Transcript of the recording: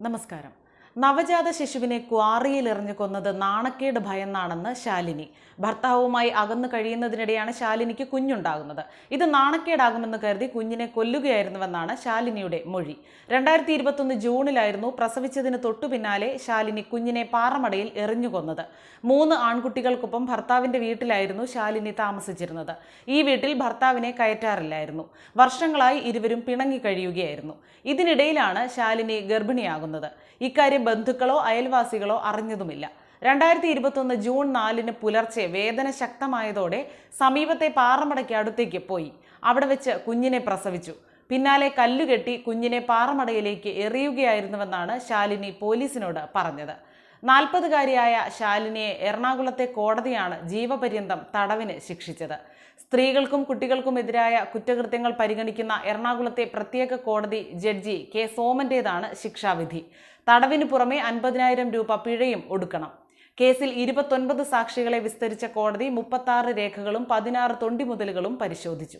നമസ്കാരം. നവജാത ശിശുവിനെ ക്വാറിയിൽ എറിഞ്ഞു കൊന്നത് നാണക്കേട് ഭയന്നാണെന്ന് ശാലിനി. ഭർത്താവുമായി അകന്നു കഴിയുന്നതിനിടെയാണ് ശാലിനിക്ക് കുഞ്ഞുണ്ടാകുന്നത്. ഇത് നാണക്കേടാകുമെന്ന് കരുതി കുഞ്ഞിനെ കൊല്ലുകയായിരുന്നുവെന്നാണ് ശാലിനിയുടെ മൊഴി. 2021 ജൂണിലായിരുന്നു പ്രസവിച്ചതിന് തൊട്ടു പിന്നാലെ ശാലിനി കുഞ്ഞിനെ പാറമടയിൽ എറിഞ്ഞുകൊന്നത്. 3 ആൺകുട്ടികൾക്കൊപ്പം ഭർത്താവിന്റെ വീട്ടിലായിരുന്നു ശാലിനി താമസിച്ചിരുന്നത്. ഈ വീട്ടിൽ ഭർത്താവിനെ കയറ്റാറില്ലായിരുന്നു. വർഷങ്ങളായി ഇരുവരും പിണങ്ങി കഴിയുകയായിരുന്നു. ഇതിനിടയിലാണ് ശാലിനി ഗർഭിണിയാകുന്നത്. ഇക്കാര്യം ബന്ധുക്കളോ അയൽവാസികളോ അറിഞ്ഞതുമില്ല. 2021 ജൂൺ 4 പുലർച്ചെ വേദന ശക്തമായതോടെ സമീപത്തെ പാറമടയ്ക്ക് അടുത്തേക്ക് പോയി. അവിടെ വെച്ച് കുഞ്ഞിനെ പ്രസവിച്ചു. പിന്നാലെ കല്ലുകെട്ടി കുഞ്ഞിനെ പാറമടയിലേക്ക് എറിയുകയായിരുന്നുവെന്നാണ് ശാലിനി പോലീസിനോട് പറഞ്ഞത്. 40-കാരിയായ ശാലിനിയെ എറണാകുളത്തെ കോടതിയാണ് ജീവപര്യന്തം തടവിന് ശിക്ഷിച്ചത്. സ്ത്രീകൾക്കും കുട്ടികൾക്കുമെതിരായ കുറ്റകൃത്യങ്ങൾ പരിഗണിക്കുന്ന എറണാകുളത്തെ പ്രത്യേക കോടതി ജഡ്ജി കെ സോമന്റേതാണ് ശിക്ഷാവിധി. തടവിന് പുറമെ 50,000 രൂപ പിഴയും ഒടുക്കണം. കേസിൽ 29 സാക്ഷികളെ വിസ്തരിച്ച കോടതി 36 രേഖകളും 16 തൊണ്ടിമുതലുകളും പരിശോധിച്ചു.